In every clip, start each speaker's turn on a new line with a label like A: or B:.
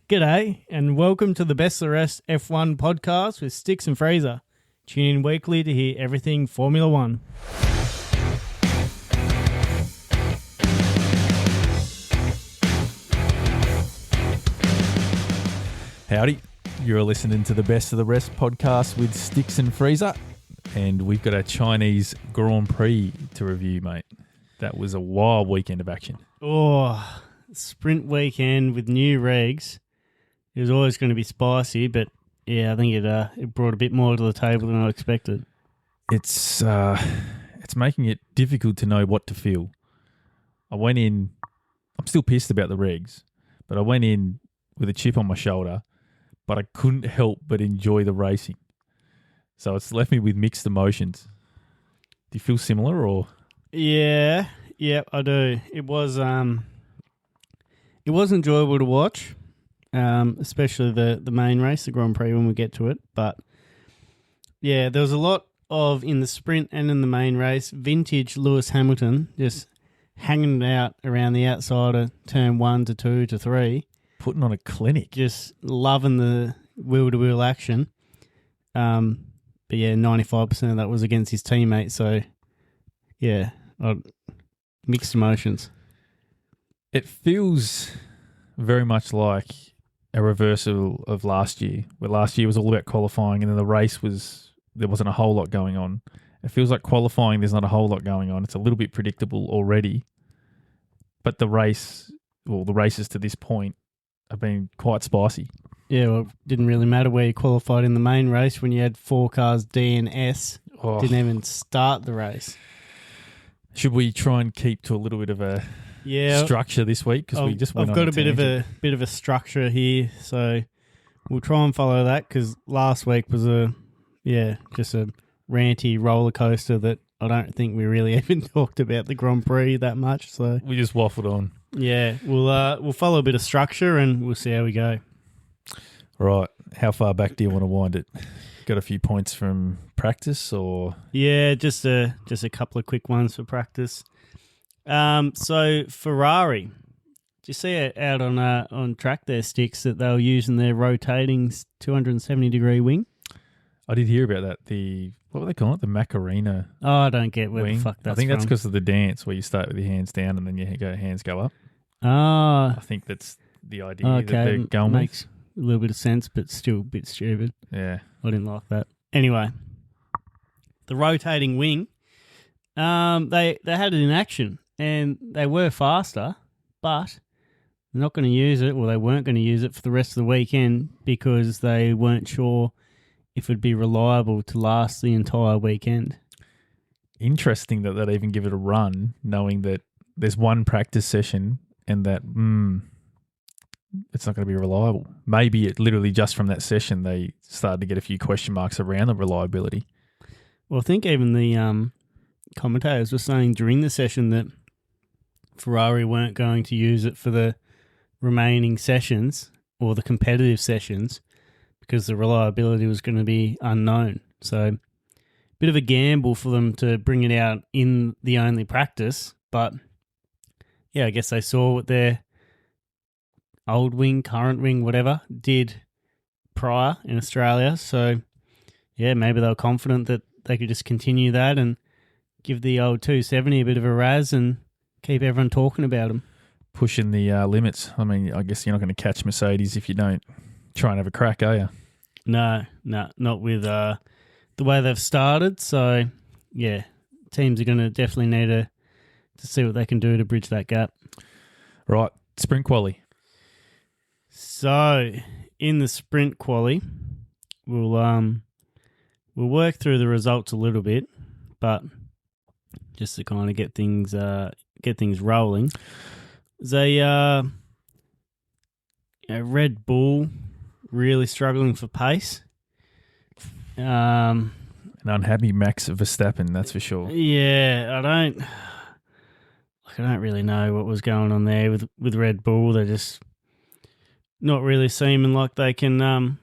A: G'day, and welcome to the Best of the Rest F1 podcast with Sticks and Fraser. Tune in weekly to hear everything Formula One.
B: Howdy, you're listening to the Best of the Rest podcast with Sticks and Fraser, and we've got a Chinese Grand Prix to review, mate. That was a wild weekend of action.
A: Oh, sprint weekend with new regs. It was always going to be spicy, but yeah, I think it brought a bit more to the table than I expected.
B: It's making it difficult to know what to feel. I went in, I'm still pissed about the regs, but I went in with a chip on my shoulder, but I couldn't help but enjoy the racing. So it's left me with mixed emotions. Do you feel similar or?
A: Yeah, I do. It was enjoyable to watch. Especially the main race, the Grand Prix, when we get to it. But yeah, there was a lot of, in the sprint and in the main race, vintage Lewis Hamilton just hanging out around the outside of turn 1 to 2 to 3.
B: Putting on a clinic.
A: Just loving the wheel-to-wheel action. But yeah, 95% of that was against his teammate. So yeah, mixed emotions.
B: It feels very much like a reversal of last year, where last year was all about qualifying and then the race there wasn't a whole lot going on. It feels like qualifying, there's not a whole lot going on. It's a little bit predictable already, but the races to this point have been quite spicy.
A: Yeah, well, it didn't really matter where you qualified in the main race when you had 4 cars D and S.
B: Oh.
A: Didn't even start the race.
B: Should we try and keep to a little bit of a structure this week? Because we just went
A: I've got a bit of a structure here, so we'll try and follow that. Because last week was just a ranty roller coaster that I don't think we really even talked about the Grand Prix that much. So
B: we just waffled on.
A: Yeah, we'll follow a bit of structure and we'll see how we go.
B: Right, how far back do you want to wind it? Got a few points from practice, or
A: yeah, just a couple of quick ones for practice. So Ferrari, did you see it out on track there, Sticks, that they were using their rotating 270-degree wing?
B: I did hear about that. What were they calling it? The Macarena.
A: Oh, I don't get where
B: wing.
A: the fuck that's
B: I think that's
A: from.
B: because of the dance where you start with your hands down and then hands go up.
A: Ah,
B: I think that's the idea that they're going
A: makes a little bit of sense, but still a bit stupid.
B: Yeah,
A: I didn't like that. Anyway, the rotating wing, they had it in action. And they were faster, but they're not going to use it, or they weren't going to use it for the rest of the weekend because they weren't sure if it'd be reliable to last the entire weekend.
B: Interesting that they'd even give it a run, knowing that there's one practice session and that it's not going to be reliable. Maybe it literally just from that session they started to get a few question marks around the reliability.
A: Well, I think even the commentators were saying during the session that Ferrari weren't going to use it for the remaining sessions or the competitive sessions because the reliability was going to be unknown. So, bit of a gamble for them to bring it out in the only practice. But, yeah, I guess they saw what their old wing, current wing, whatever, did prior in Australia. So, yeah, maybe they were confident that they could just continue that and give the old 270 a bit of a razz and keep everyone talking about them.
B: Pushing the limits. I mean, I guess you're not going to catch Mercedes if you don't try and have a crack, are you?
A: No, not with the way they've started. So, yeah, teams are going to definitely need to see what they can do to bridge that gap.
B: Right, sprint quali.
A: So, in the sprint quali, we'll work through the results a little bit, but just to kind of get things rolling. There's a Red Bull really struggling for pace.
B: An unhappy Max Verstappen, that's for sure.
A: Yeah, I don't really know what was going on there with Red Bull. They're just not really seeming like they can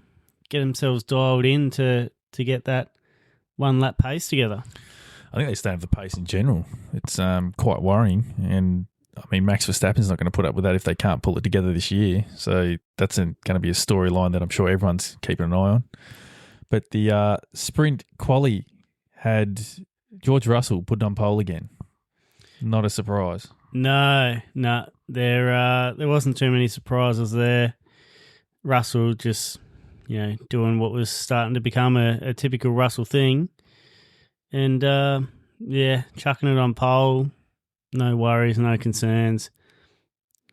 A: get themselves dialed in to get that one lap pace together.
B: I think they just don't have the pace in general. It's quite worrying, and I mean, Max Verstappen's not going to put up with that if they can't pull it together this year. So that's going to be a storyline that I'm sure everyone's keeping an eye on. But the sprint quali had George Russell put on pole again. Not a surprise.
A: No. There wasn't too many surprises there. Russell just, doing what was starting to become a typical Russell thing. And, chucking it on pole. No worries, no concerns.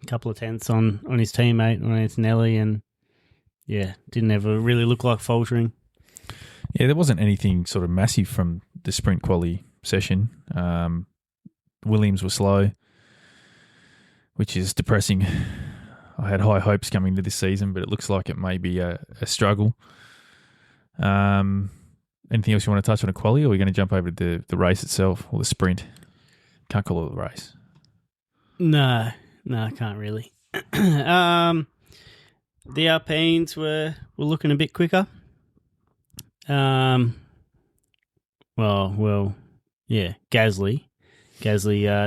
A: A couple of tenths on his teammate, on Antonelli, and, didn't ever really look like faltering.
B: Yeah, there wasn't anything sort of massive from the sprint quali session. Williams were slow, which is depressing. I had high hopes coming to this season, but it looks like it may be a struggle. Anything else you want to touch on a quali, or are we going to jump over to the race itself, or the sprint? Can't call it a race.
A: No, I can't really. The Alpines were looking a bit quicker. Gasly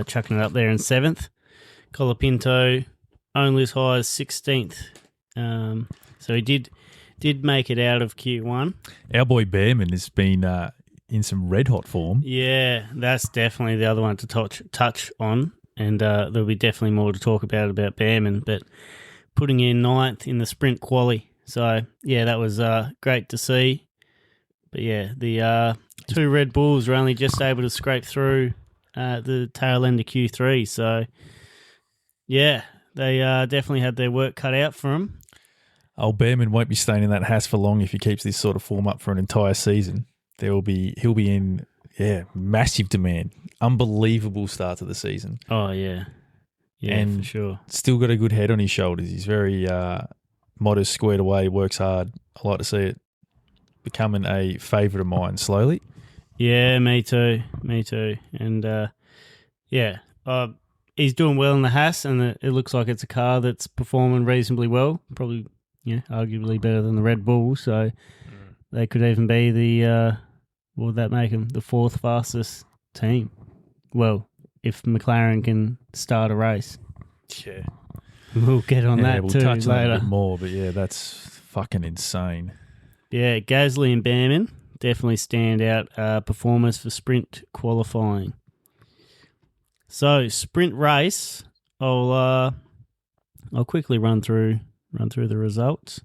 A: chucking it up there in 7th. Colapinto only as high as 16th. So he did make it out of Q1.
B: Our boy Behrman has been in some red hot form.
A: Yeah, that's definitely the other one to touch on, and there'll be definitely more to talk about Behrman, but putting in 9th in the sprint quali. So, that was great to see. But, the two Red Bulls were only just able to scrape through the tail end of Q3. So, they definitely had their work cut out for them.
B: Old Behrman won't be staying in that Haas for long if he keeps this sort of form up for an entire season. He'll be in massive demand. Unbelievable start to the season.
A: Oh, yeah. Yeah,
B: and
A: for sure.
B: Still got a good head on his shoulders. He's very modest, squared away, works hard. I like to see it. Becoming a favourite of mine slowly.
A: Yeah, me too. And, he's doing well in the Haas, and it looks like it's a car that's performing reasonably well. Probably, arguably better than the Red Bull. So they could even be the, what would that make them? The 4th fastest team. Well, if McLaren can start a race.
B: Yeah.
A: We'll get on that
B: we'll
A: too
B: touch
A: later.
B: on it a bit more, but that's fucking insane.
A: Yeah, Gasly and Behrman definitely stand out performers for sprint qualifying. So sprint race, I'll quickly run through the results.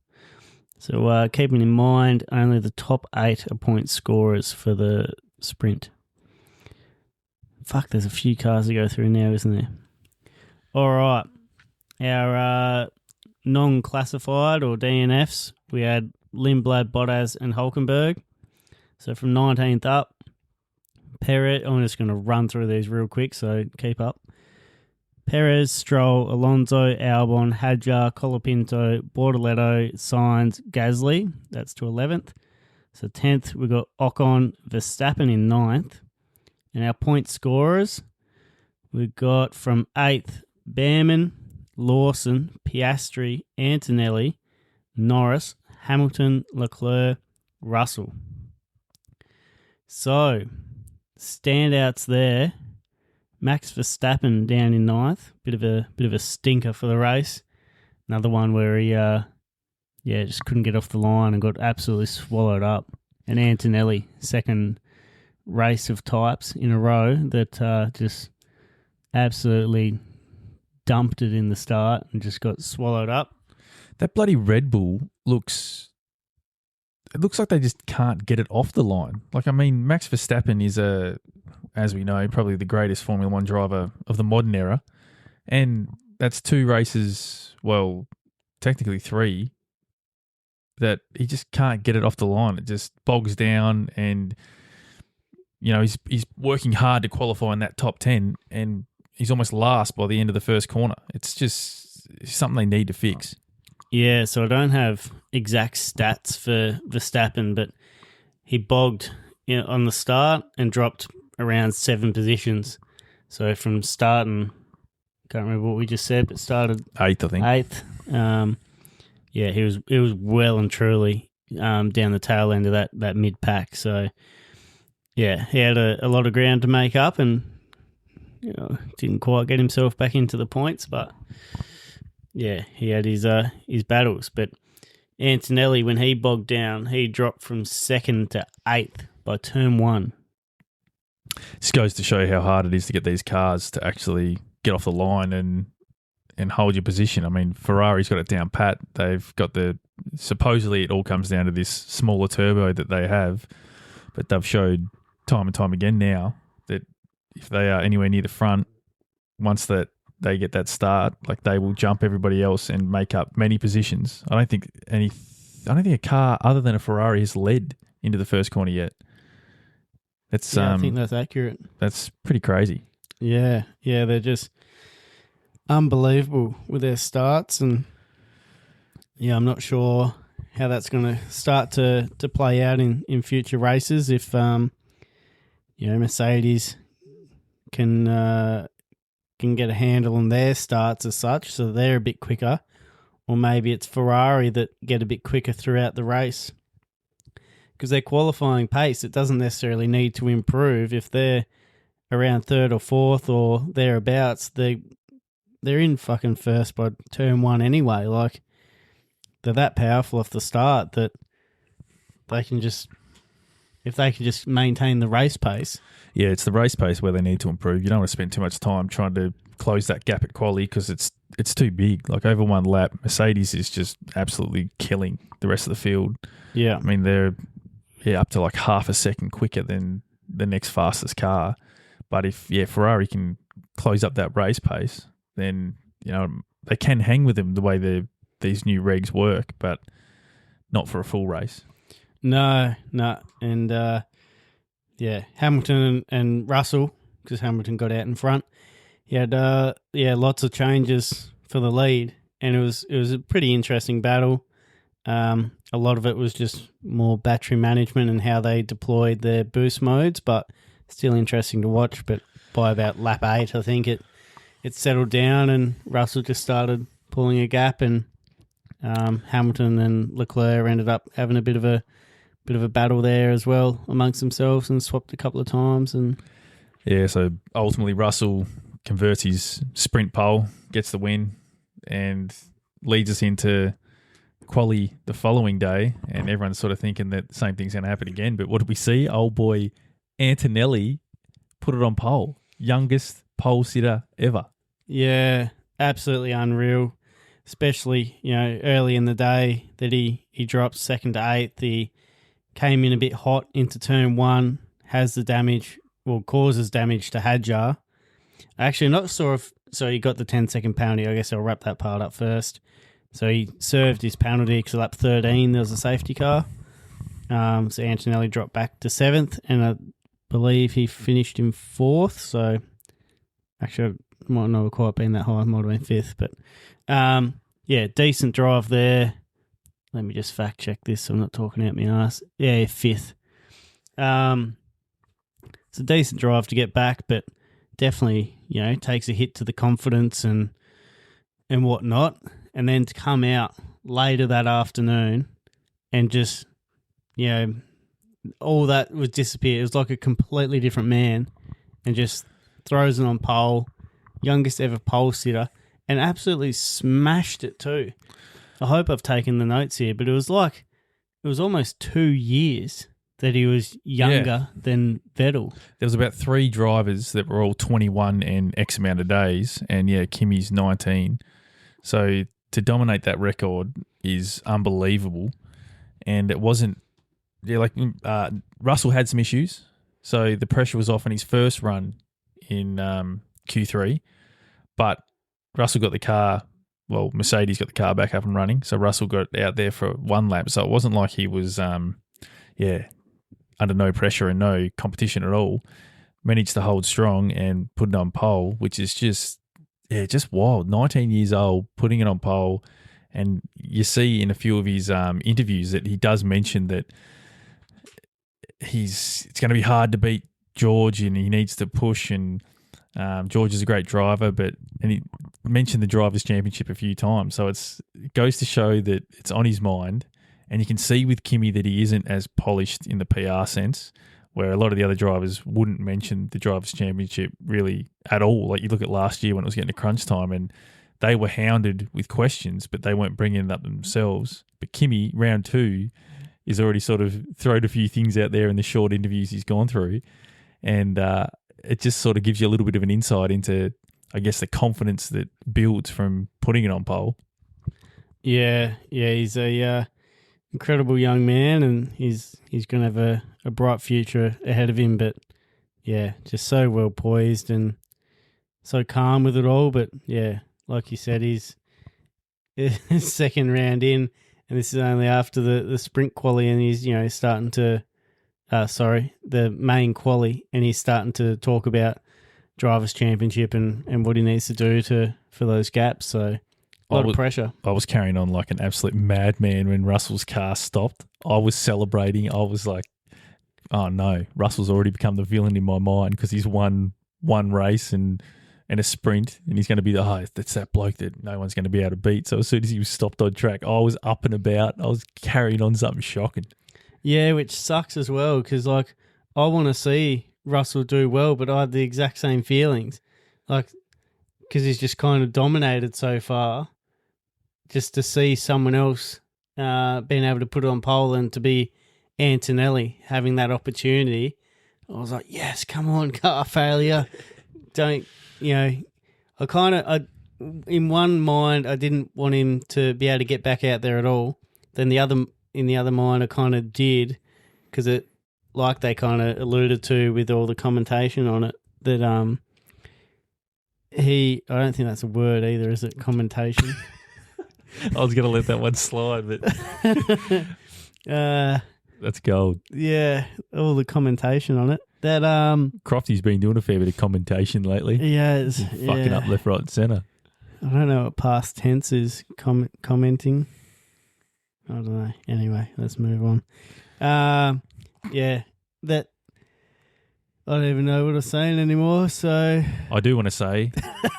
A: So keeping in mind only the top 8 are point scorers for the sprint. Fuck, there's a few cars to go through now, isn't there? All right, our non-classified or DNFs, we had Lindblad, Bottas and Hulkenberg. So from 19th up, Perez, I'm just going to run through these real quick, so keep up. Perez, Stroll, Alonso, Albon, Hadjar, Colapinto, Bortoletto, Sainz, Gasly. That's to 11th. So 10th, we've got Ocon, Verstappen in 9th. And our point scorers, we've got from 8th, Behrman, Lawson, Piastri, Antonelli, Norris, Hamilton, Leclerc, Russell. So, standouts there. Max Verstappen down in 9th. Bit of a stinker for the race. Another one where he just couldn't get off the line and got absolutely swallowed up. And Antonelli, second race of types in a row that just absolutely dumped it in the start and just got swallowed up.
B: That bloody Red Bull looks like they just can't get it off the line. Like, I mean, Max Verstappen is as we know, probably the greatest Formula One driver of the modern era. And that's 2 races, well, technically 3, that he just can't get it off the line. It just bogs down and, he's working hard to qualify in that top 10 and he's almost last by the end of the first corner. It's just something they need to fix.
A: Yeah, so I don't have exact stats for Verstappen, but he bogged on the start and dropped around 7 positions. So from starting, can't remember what we just said, but started
B: 8th, I think.
A: 8th. It was well and truly down the tail end of that mid pack. So yeah, he had a lot of ground to make up, and didn't quite get himself back into the points, but yeah, he had his battles. But Antonelli, when he bogged down, he dropped from 2nd to 8th by turn 1.
B: This goes to show how hard it is to get these cars to actually get off the line and hold your position. I mean, Ferrari's got it down pat. They've got supposedly it all comes down to this smaller turbo that they have, but they've showed time and time again now that if they are anywhere near the front, once that they get that start, like they will jump everybody else and make up many positions. I don't think a car other than a Ferrari has led into the first corner yet. That's
A: I think that's accurate.
B: That's pretty crazy.
A: Yeah, they're just unbelievable with their starts, and yeah, I'm not sure how that's going to start to play out in future races if Mercedes can get a handle on their starts as such, so they're a bit quicker, or maybe it's Ferrari that get a bit quicker throughout the race. Because their qualifying pace, it doesn't necessarily need to improve. If they're around 3rd or 4th or thereabouts, they're in fucking first by turn 1 anyway. Like, they're that powerful off the start that if they can just maintain the race pace.
B: Yeah, it's the race pace where they need to improve. You don't want to spend too much time trying to close that gap at quali because it's too big. Like, over one lap, Mercedes is just absolutely killing the rest of the field.
A: Yeah.
B: I mean, they're up to like half a second quicker than the next fastest car. But if Ferrari can close up that race pace, then they can hang with them the way these new regs work, but not for a full race.
A: No, and Hamilton and Russell, because Hamilton got out in front. He had lots of changes for the lead, and it was a pretty interesting battle. A lot of it was just more battery management and how they deployed their boost modes, but still interesting to watch. But by about lap 8, I think it settled down and Russell just started pulling a gap, and Hamilton and Leclerc ended up having a bit of a battle there as well amongst themselves and swapped a couple of times. And
B: so ultimately Russell converts his sprint pole, gets the win, and leads us into quali the following day, and everyone's sort of thinking that the same thing's going to happen again. But what did we see? Old boy Antonelli put it on pole. Youngest pole sitter ever.
A: Yeah, absolutely unreal. Especially, early in the day that he dropped 2nd to 8th. He came in a bit hot into turn 1, has the damage, causes damage to Hadjar. Actually, I'm not sure so he got the 10-second penalty. I guess I'll wrap that part up first. So he served his penalty because lap 13 there was a safety car. So Antonelli dropped back to 7th, and I believe he finished in 4th. So actually, I might not have quite been that high. It might have been 5th. But decent drive there. Let me just fact check this so I'm not talking out my ass. Yeah, 5th. It's a decent drive to get back, but definitely, takes a hit to the confidence and whatnot. And then to come out later that afternoon and just, all that would disappear. It was like a completely different man, and just throws it on pole, youngest ever pole sitter, and absolutely smashed it too. I hope I've taken the notes here, but it was almost 2 years that he was younger than Vettel.
B: There was about 3 drivers that were all 21 and X amount of days, and Kimi's 19. So to dominate that record is unbelievable. And it wasn't, Russell had some issues. So the pressure was off on his first run in Q3. But Russell got the car, Mercedes got the car back up and running. So Russell got out there for 1 lap. So it wasn't like he was, under no pressure and no competition at all. Managed to hold strong and put it on pole, which is just wild. 19 years old, putting it on pole. And you see in a few of his interviews that he does mention that it's going to be hard to beat George and he needs to push. And George is a great driver, and he mentioned the Drivers' Championship a few times. So it goes to show that it's on his mind. And you can see with Kimi that he isn't as polished in the PR sense. where a lot of the other drivers wouldn't mention the Drivers' Championship really at all. Like you look at last year when it was getting to crunch time and they were hounded with questions, but they weren't bringing it up themselves. But Kimi, round 2, is already sort of thrown a few things out there in the short interviews he's gone through. And it just sort of gives you a little bit of an insight into, I guess, the confidence that builds from putting it on pole.
A: Yeah, he's a incredible young man, and he's going to have a bright future ahead of him. But yeah, just so well poised and so calm with it all. But yeah, like you said, he's his second round in, and this is only after the sprint quali, and he's starting to the main quali, and he's starting to talk about Drivers' Championship and what he needs to do for those gaps. So a lot of pressure.
B: I was carrying on like an absolute madman when Russell's car stopped. I was celebrating. I was like, oh no, Russell's already become the villain in my mind because he's won one race and a sprint, and he's going to be that's that bloke that no one's going to be able to beat. So as soon as he was stopped on track, I was up and about. I was carrying on something shocking. Yeah,
A: which sucks as well because I want to see Russell do well, but I had the exact same feelings, because he's just kind of dominated so far. Just to see someone else being able to put it on pole and to be Antonelli having that opportunity, I was like, yes, come on, car failure. Don't, in one mind, I didn't want him to be able to get back out there at all. Then in the other mind, I kind of did, because it, like they kind of alluded to with all the commentation on it, that I don't think that's a word either, is it? Commentation.
B: I was going to let that one slide, but that's gold.
A: Yeah, all the commentation on it. That
B: Crofty's been doing a fair bit of commentation lately.
A: Yeah,
B: fucking up left, right, and centre.
A: I don't know what past tense is. Commenting. I don't know. Anyway, let's move on. Yeah, that I don't even know what I'm saying anymore. So
B: I do want to say,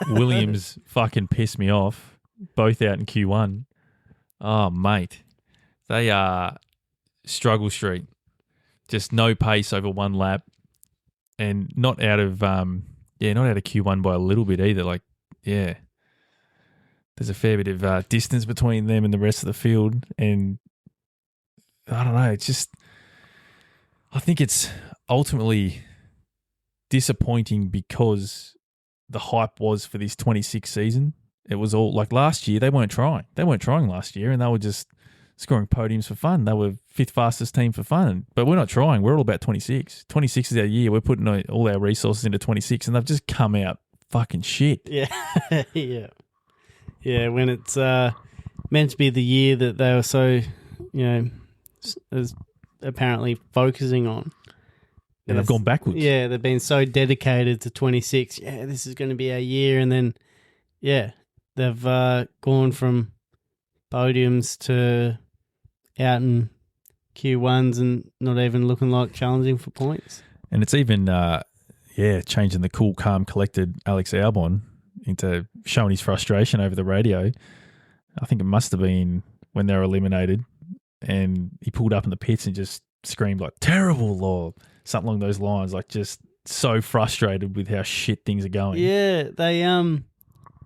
B: Williams fucking pissed me off. Both out in Q1. Oh, mate. They are struggle street. Just no pace over one lap. And not out of Q1 by a little bit either. There's a fair bit of distance between them and the rest of the field. And I don't know, I think it's ultimately disappointing because the hype was for this 26 season. It was all like last year, they weren't trying. They weren't trying last year, and they were just scoring podiums for fun. They were fifth fastest team for fun. But we're not trying. We're all about 26. 26 is our year. We're putting all our resources into 26, and they've just come out fucking shit.
A: Yeah. Yeah, when it's meant to be the year that they were so, as apparently focusing on.
B: And they've gone backwards.
A: Yeah, they've been so dedicated to 26. Yeah, this is going to be our year. And then, yeah, they've gone from podiums to out in Q1s and not even looking like challenging for points.
B: And it's even, changing the cool, calm, collected Alex Albon into showing his frustration over the radio. I think it must have been when they were eliminated, and he pulled up in the pits and just screamed like terrible or something along those lines, like just so frustrated with how shit things are going.
A: Yeah, they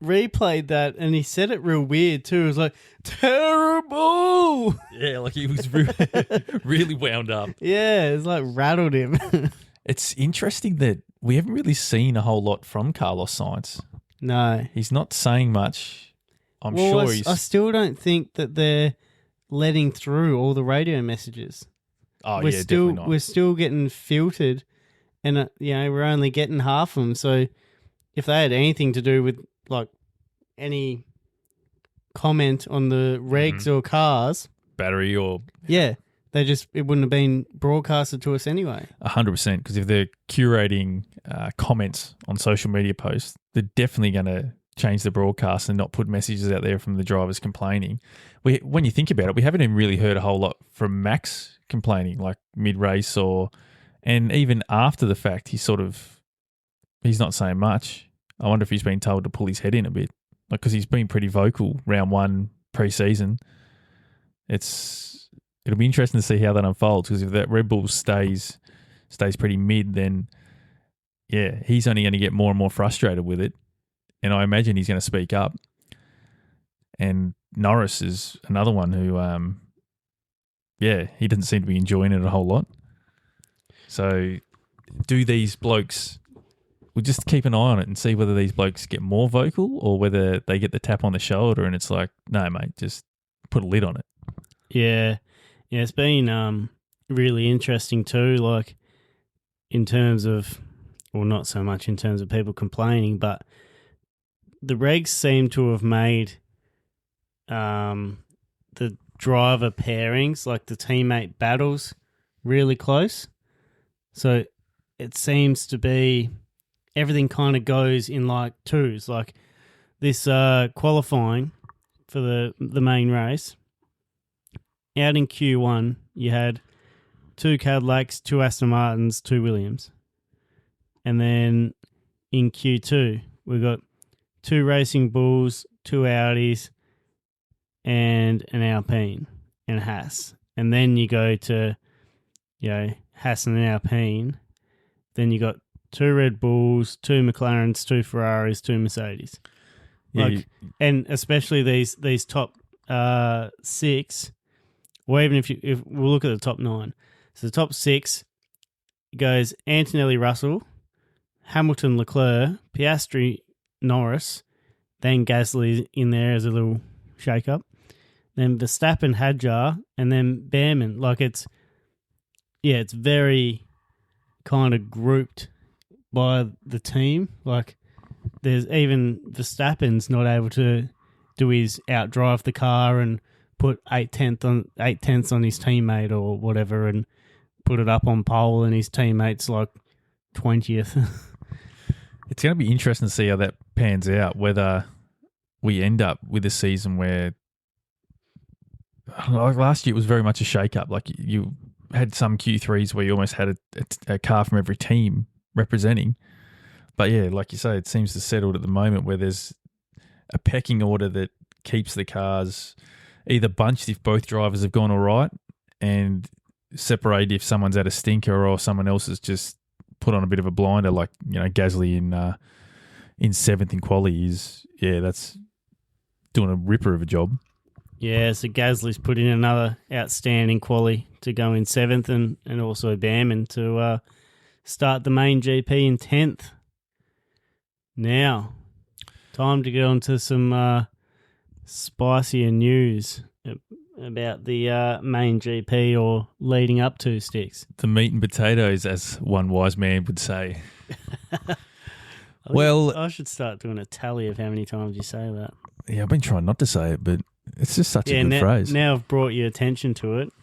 A: replayed that and he said it real weird too. It was like, terrible.
B: Yeah, like he was really wound up.
A: Yeah, it's like rattled him.
B: It's interesting that we haven't really seen a whole lot from Carlos Sainz.
A: No.
B: He's not saying much. I'm sure
A: I still don't think that they're letting through all the radio messages.
B: Oh, definitely not.
A: We're still getting filtered, and we're only getting half of them. So if they had anything to do with like any comment on the regs or cars,
B: battery or
A: it wouldn't have been broadcasted to us anyway.
B: 100%, because if they're curating comments on social media posts, they're definitely going to change the broadcast and not put messages out there from the drivers complaining. When you think about it, we haven't even really heard a whole lot from Max complaining, like mid-race and even after the fact, he's not saying much. I wonder if he's been told to pull his head in a bit, because he's been pretty vocal round one pre-season. It'll be interesting to see how that unfolds, because if that Red Bull stays stays pretty mid, then yeah, he's only going to get more and more frustrated with it. And I imagine he's going to speak up. And Norris is another one who, he doesn't seem to be enjoying it a whole lot. So do these blokes, we'll just keep an eye on it and see whether these blokes get more vocal or whether they get the tap on the shoulder and it's like, no, mate, just put a lid on it.
A: Yeah. Yeah, it's been really interesting too, like in terms of, well, not so much in terms of people complaining, but the regs seem to have made the driver pairings, like the teammate battles, really close. So it seems to be everything kind of goes in like twos. Like this qualifying for the main race, out in Q1, you had 2 Cadillacs, 2 Aston Martins, 2 Williams. And then in Q2, we've got 2 Racing Bulls, 2 Audis, and an Alpine and a Haas. And then you go to, Haas and an Alpine. Then you got 2 Red Bulls, 2 McLarens, 2 Ferraris, 2 Mercedes.
B: Yeah,
A: and especially these top 6, or even if we'll look at the top 9. So the top 6 goes Antonelli, Russell, Hamilton, Leclerc, Piastri, Norris, then Gasly in there as a little shake-up, then Verstappen, Hadjar, and then Behrman. Like it's very kind of grouped by the team. Like there's even Verstappen's not able to do his outdrive the car and put 8/10 on his teammate or whatever and put it up on pole, and his teammate's like 20th.
B: It's going to be interesting to see how that pans out, whether we end up with a season where, like last year, it was very much a shake-up. Like you had some Q3s where you almost had a car from every team representing. But yeah, like you say, it seems to settle at the moment where there's a pecking order that keeps the cars either bunched if both drivers have gone all right and separate if someone's at a stinker or someone else has just put on a bit of a blinder, like Gasly in 7th in quali that's doing a ripper of a job.
A: Yeah, so Gasly's put in another outstanding quali to go in 7th, and also Behrman to start the main GP in 10th. Now, time to get on to some spicier news about the main GP or leading up to, Sticks.
B: The meat and potatoes, as one wise man would say. Well,
A: I should start doing a tally of how many times you say that.
B: Yeah, I've been trying not to say it, but it's just such a good phrase.
A: Now I've brought your attention to it.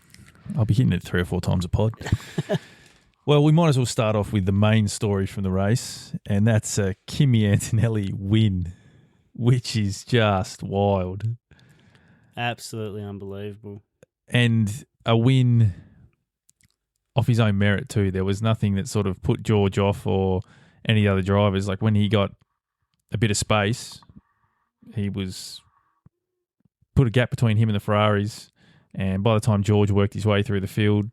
B: I'll be hitting it 3 or 4 times a pod. Well, we might as well start off with the main story from the race, and that's a Kimi Antonelli win, which is just wild.
A: Absolutely unbelievable.
B: And a win off his own merit too. There was nothing that sort of put George off or any other drivers. Like when he got a bit of space, he was put a gap between him and the Ferraris. And by the time George worked his way through the field,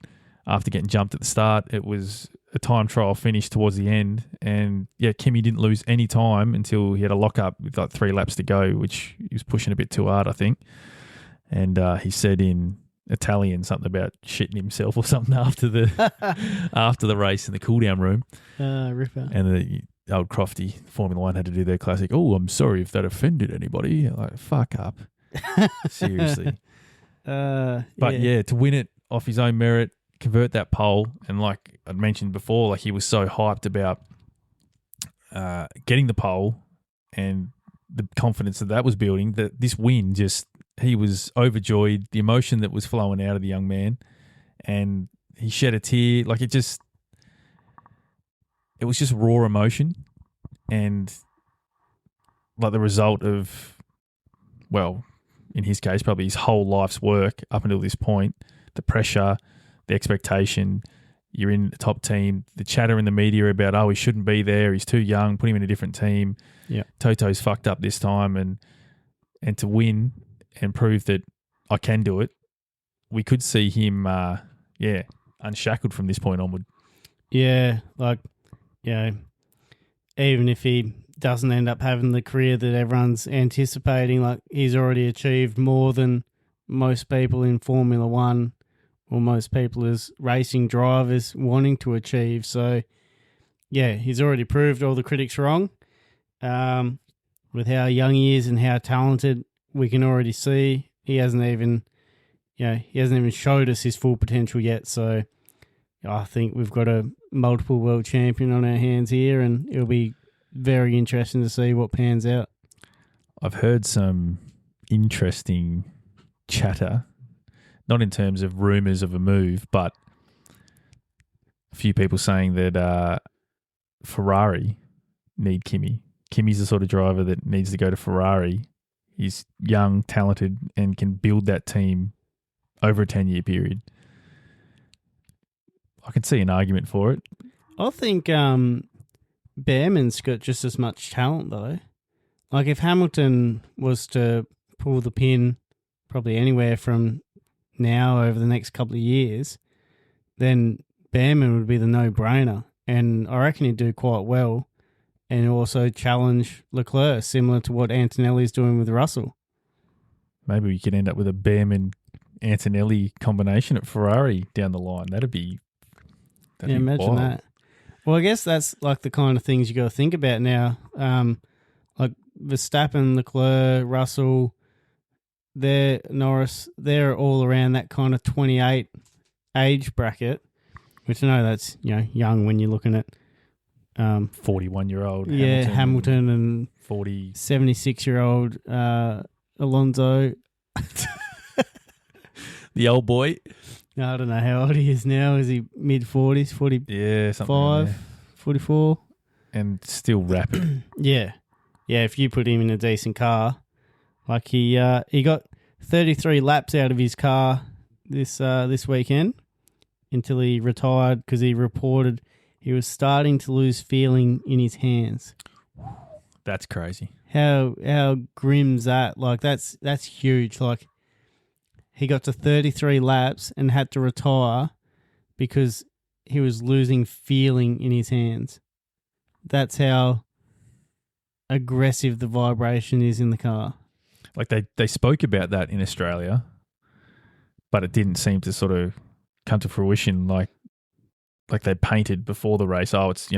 B: after getting jumped at the start, it was a time trial finish towards the end. And yeah, Kimi didn't lose any time until he had a lock-up with like 3 laps to go, which he was pushing a bit too hard, I think. And he said in Italian something about shitting himself or something after the race in the cool-down room.
A: Ripper.
B: And the old Crofty, Formula One, had to do their classic, "Oh, I'm sorry if that offended anybody." Like, fuck up. Seriously. But yeah, to win it off his own merit, convert that pole, and like I'd mentioned before, like he was so hyped about getting the pole and the confidence that was building, that this win just, he was overjoyed, the emotion that was flowing out of the young man, and he shed a tear. Like it was just raw emotion, and like the result of, well, in his case, probably his whole life's work up until this point, the pressure, the expectation, you're in the top team, the chatter in the media about, oh, he shouldn't be there, he's too young, put him in a different team.
A: Yeah.
B: Toto's fucked up this time, and to win and prove that I can do it, we could see him, unshackled from this point onward.
A: Yeah, like, even if he doesn't end up having the career that everyone's anticipating, like he's already achieved more than most people in Formula One or most people as racing drivers wanting to achieve. So, yeah, he's already proved all the critics wrong. With how young he is and how talented we can already see, he hasn't even showed us his full potential yet. So I think we've got a multiple world champion on our hands here, and it'll be very interesting to see what pans out.
B: I've heard some interesting chatter, not in terms of rumours of a move, but a few people saying that Ferrari need Kimi. Kimi's the sort of driver that needs to go to Ferrari. He's young, talented, and can build that team over a 10-year period. I can see an argument for it.
A: I think Behrman's got just as much talent, though. Like, if Hamilton was to pull the pin probably anywhere from now over the next couple of years, then Behrman would be the no-brainer. And I reckon he'd do quite well and also challenge Leclerc, similar to what Antonelli's doing with Russell.
B: Maybe we could end up with a Behrman-Antonelli combination at Ferrari down the line. That'd be
A: imagine
B: wild.
A: that. Well, I guess that's like the kind of things you got to think about now. Like Verstappen, Leclerc, Russell, Norris, they're all around that kind of 28 age bracket, which I know that's young when you're looking at
B: 41-year-old
A: Hamilton and 76-year-old Alonso.
B: The old boy.
A: I don't know how old he is now. Is he mid-40s, 40?
B: Yeah, something like that.
A: 44?
B: And still rapid.
A: Yeah. Yeah, if you put him in a decent car. Like he got 33 laps out of his car this weekend until he retired because he reported he was starting to lose feeling in his hands.
B: That's crazy.
A: How grim's that? Like that's huge. Like he got to 33 laps and had to retire because he was losing feeling in his hands. That's how aggressive the vibration is in the car.
B: Like they spoke about that in Australia, but it didn't seem to sort of come to fruition like they painted before the race. Oh, it's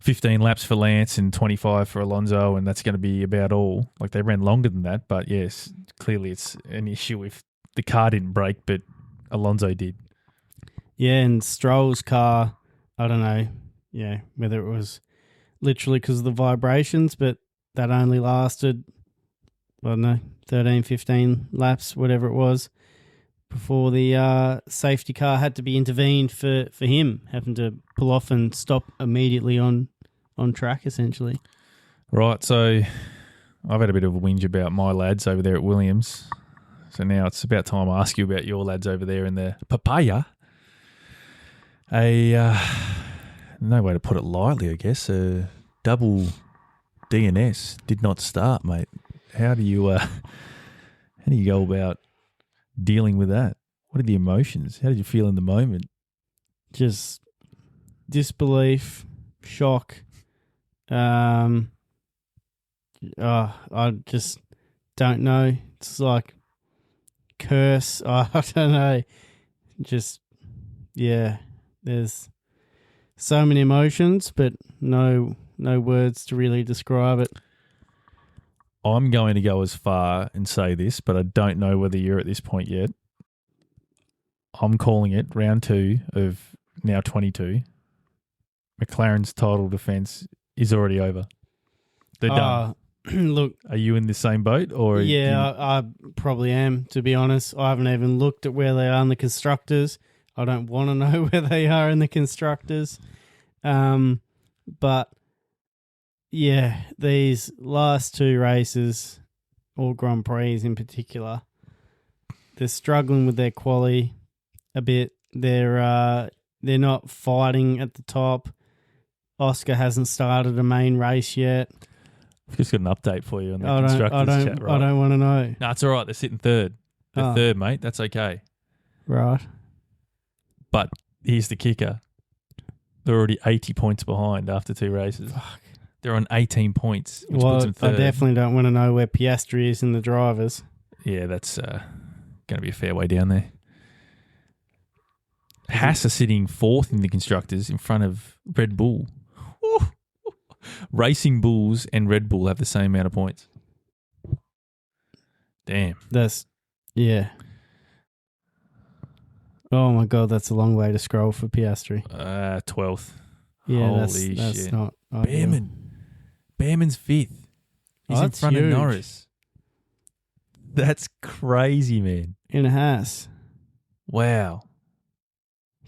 B: 15 laps for Lance and 25 for Alonso, and that's going to be about all. Like they ran longer than that, but yes, clearly it's an issue if the car didn't break, but Alonso did.
A: Yeah, and Stroll's car, I don't know, whether it was literally because of the vibrations, but that only lasted, 13, 15 laps, whatever it was, before the safety car had to be intervened for him, having to pull off and stop immediately on track, essentially.
B: Right, so I've had a bit of a whinge about my lads over there at Williams. So now it's about time I ask you about your lads over there in the papaya. No way to put it lightly, I guess. A double DNS did not start, mate. How do you go about dealing with that? What are the emotions? How did you feel in the moment?
A: Just disbelief, shock. I just don't know. It's like curse. I don't know. Just there's so many emotions, but no words to really describe it.
B: I'm going to go as far and say this, but I don't know whether you're at this point yet. I'm calling it round 2 of now 22. McLaren's title defence is already over. They're done.
A: Look,
B: are you in the same boat? Or
A: I probably am, to be honest. I haven't even looked at where they are in the constructors. I don't want to know where they are in the constructors. But yeah, these last 2 races, or Grand Prix in particular, they're struggling with their quali a bit. They're not fighting at the top. Oscar hasn't started a main race yet.
B: I've just got an update for you on the constructors chat, right?
A: I don't want to know.
B: No, it's all right. They're sitting third. They're third, mate. That's okay.
A: Right.
B: But here's the kicker. They're already 80 points behind after 2 races.
A: Fuck.
B: They're on 18 points, which
A: Well,
B: puts them third.
A: I definitely don't want to know where Piastri is in the drivers.
B: Yeah, that's going to be a fair way down there. Haas are sitting 4th in the constructors in front of Red Bull. Racing Bulls and Red Bull have the same amount of points. Damn.
A: Yeah. Oh my God, that's a long way to scroll for Piastri.
B: 12th.
A: Yeah,
B: Holy
A: that's
B: shit.
A: not ideal.
B: Behrman's 5th. He's in
A: That's
B: front
A: huge.
B: of Norris. That's crazy, man.
A: In a Haas.
B: Wow.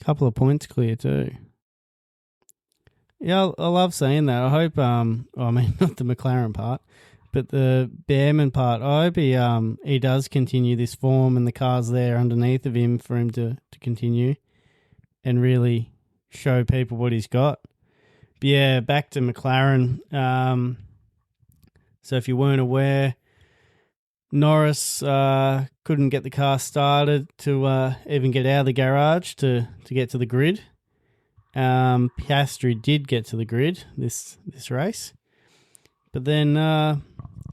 A: Couple of points clear too. Yeah, I love seeing that. I hope, not the McLaren part, but the Behrman part. I hope he does continue this form and the car's there underneath of him for him to continue and really show people what he's got. But yeah, back to McLaren. So if you weren't aware, Norris couldn't get the car started to even get out of the garage to get to the grid. Piastri did get to the grid this race, but then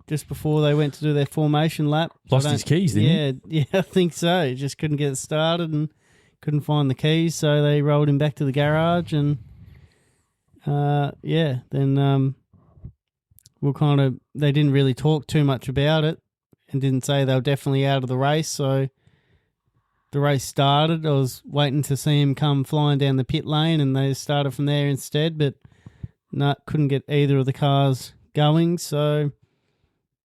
A: just before they went to do their formation lap,
B: Lost his keys, didn't he?
A: Yeah, I think so. He just couldn't get it started and couldn't find the keys, so they rolled him back to the garage and then they didn't really talk too much about it and didn't say they were definitely out of the race, so the race started. I was waiting to see him come flying down the pit lane and they started from there instead, but couldn't get either of the cars going, so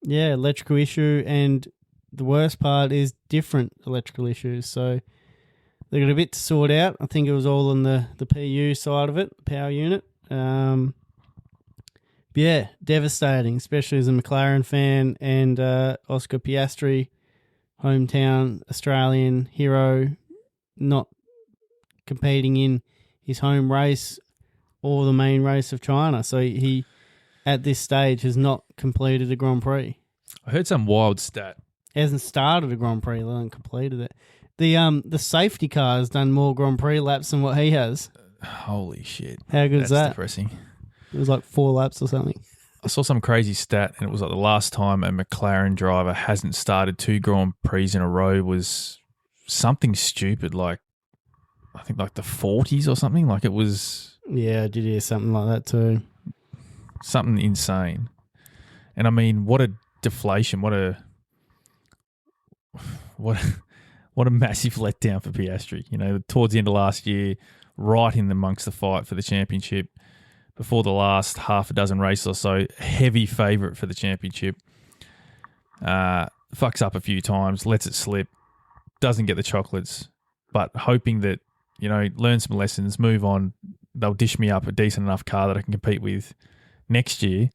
A: yeah, electrical issue, and the worst part is different electrical issues, so they got a bit to sort out. I think it was all on the PU side of it, power unit. Yeah, devastating, especially as a McLaren fan and Oscar Piastri, hometown Australian hero, not competing in his home race or the main race of China. So he, at this stage, has not completed a Grand Prix.
B: I heard some wild stat.
A: He hasn't started a Grand Prix, let alone completed it. The safety car has done more Grand Prix laps than what he has.
B: Holy shit.
A: How good is that?
B: That's depressing.
A: It was like 4 laps or something.
B: I saw some crazy stat, and it was like the last time a McLaren driver hasn't started 2 Grand Prix in a row was something stupid, like I think like the 40s or something. Like it was...
A: Yeah, I did hear something like that too.
B: Something insane. And I mean, what a deflation. What a massive letdown for Piastri. You know, towards the end of last year, right in amongst the fight for the championship, before the last half a dozen races or so, heavy favourite for the championship. Fucks up a few times, lets it slip, doesn't get the chocolates, but hoping that, you know, learn some lessons, move on. They'll dish me up a decent enough car that I can compete with next year.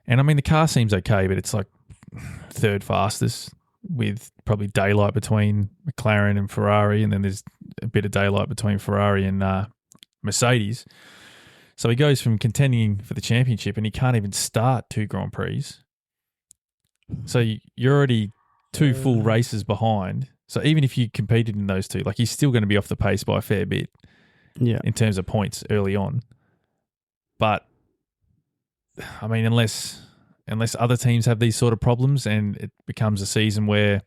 B: And I mean, the car seems okay, but it's like 3rd fastest with probably daylight between McLaren and Ferrari, and then there's a bit of daylight between Ferrari and Mercedes. So he goes from contending for the championship and he can't even start 2 Grand Prix. So you're already 2 full races behind. So even if you competed in those 2, like he's still going to be off the pace by a fair bit in terms of points early on. But, I mean, unless other teams have these sort of problems and it becomes a season where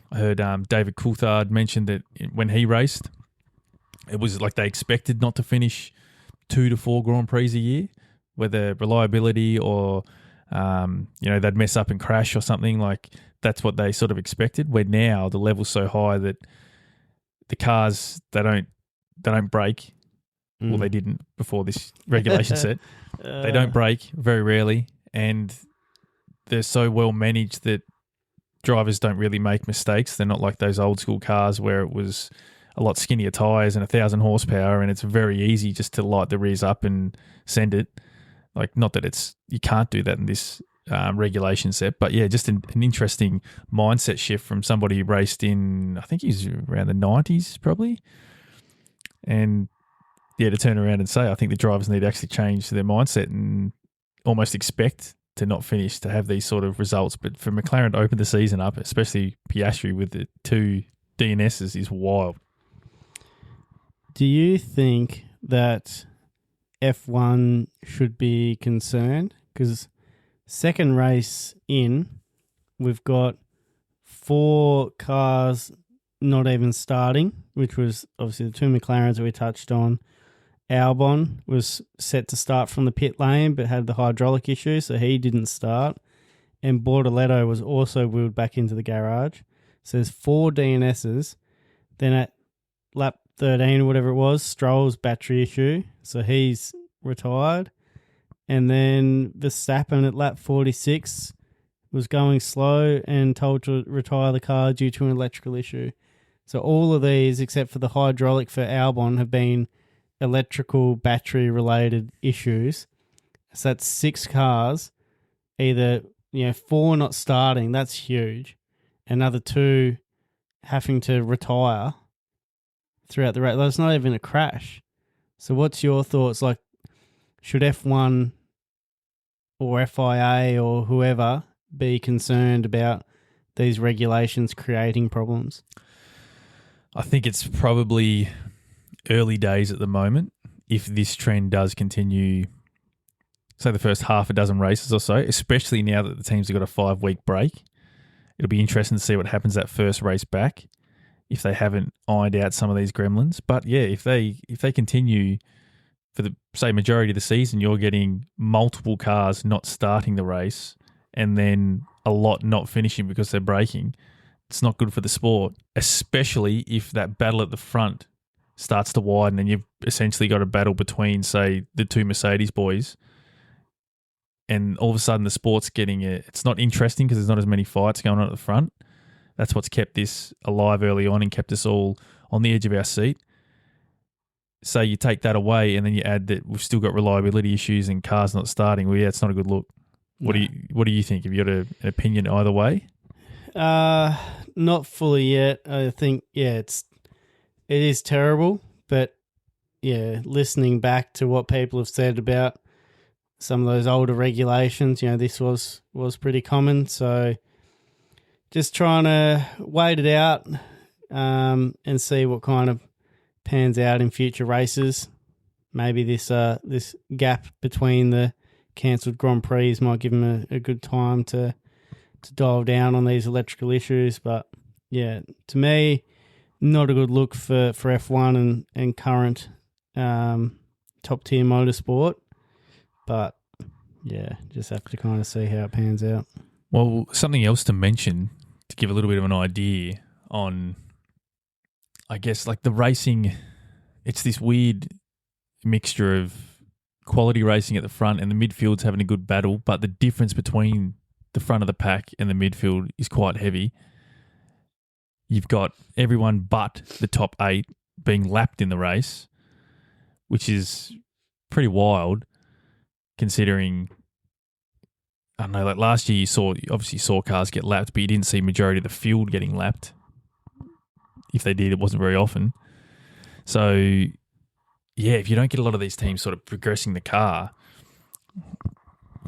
B: I heard David Coulthard mentioned that when he raced, it was like they expected not to finish 2 to 4 Grand Prix a year, whether reliability or, they'd mess up and crash or something. Like that's what they sort of expected, where now the level's so high that the cars, they don't break. Well, they didn't before this regulation set. They don't break very rarely, and they're so well managed that drivers don't really make mistakes. They're not like those old school cars where it was a lot skinnier tyres and 1,000 horsepower, and it's very easy just to light the rears up and send it. Like, not that you can't do that in this regulation set, but yeah, just an interesting mindset shift from somebody who raced in, I think he's around the 90s probably. And yeah, to turn around and say, I think the drivers need to actually change their mindset and almost expect to not finish to have these sort of results. But for McLaren to open the season up, especially Piastri with the 2 DNSs, is wild.
A: Do you think that F1 should be concerned because second race in, we've got 4 cars not even starting, which was obviously the 2 McLarens that we touched on. Albon was set to start from the pit lane but had the hydraulic issue, so he didn't start. And Bortoletto was also wheeled back into the garage. So there's 4 DNSs. Then at lap 13 or whatever it was, Stroll's battery issue, so he's retired. And then Verstappen at lap 46 was going slow and told to retire the car due to an electrical issue. So all of these, except for the hydraulic for Albon, have been electrical battery-related issues. So that's 6 cars, either 4 not starting, that's huge. Another 2 having to retire throughout the race. That's not even a crash. So what's your thoughts? Like, should F1 or FIA or whoever be concerned about these regulations creating problems?
B: I think it's probably early days at the moment. If this trend does continue, say the first half a dozen races or so, especially now that the teams have got a 5-week break, it'll be interesting to see what happens that first race back if they haven't ironed out some of these gremlins. But yeah, if they continue for the, say, majority of the season, you're getting multiple cars not starting the race and then a lot not finishing because they're braking. It's not good for the sport, especially if that battle at the front starts to widen and you've essentially got a battle between, say, the 2 Mercedes boys, and all of a sudden the sport's getting it's not interesting because there's not as many fights going on at the front. That's what's kept this alive early on and kept us all on the edge of our seat. So you take that away and then you add that we've still got reliability issues and cars not starting. Well, yeah, it's not a good look. What do you think? Have you got an opinion either way?
A: Not fully yet. I think it is terrible, but yeah, listening back to what people have said about some of those older regulations, this was pretty common. So just trying to wait it out and see what kind of pans out in future races. Maybe this gap between the cancelled Grand Prix might give them a good time to dial down on these electrical issues. But yeah, to me, not a good look for F1 and current top tier motorsport. But yeah, just have to kind of see how it pans out.
B: Well, something else to mention to give a little bit of an idea on, I guess, like the racing, it's this weird mixture of quality racing at the front and the midfield's having a good battle, but the difference between the front of the pack and the midfield is quite heavy. You've got everyone but the top 8 being lapped in the race, which is pretty wild considering, I don't know, like last year you obviously saw cars get lapped, but you didn't see majority of the field getting lapped. If they did, it wasn't very often. So yeah, if you don't get a lot of these teams sort of progressing the car,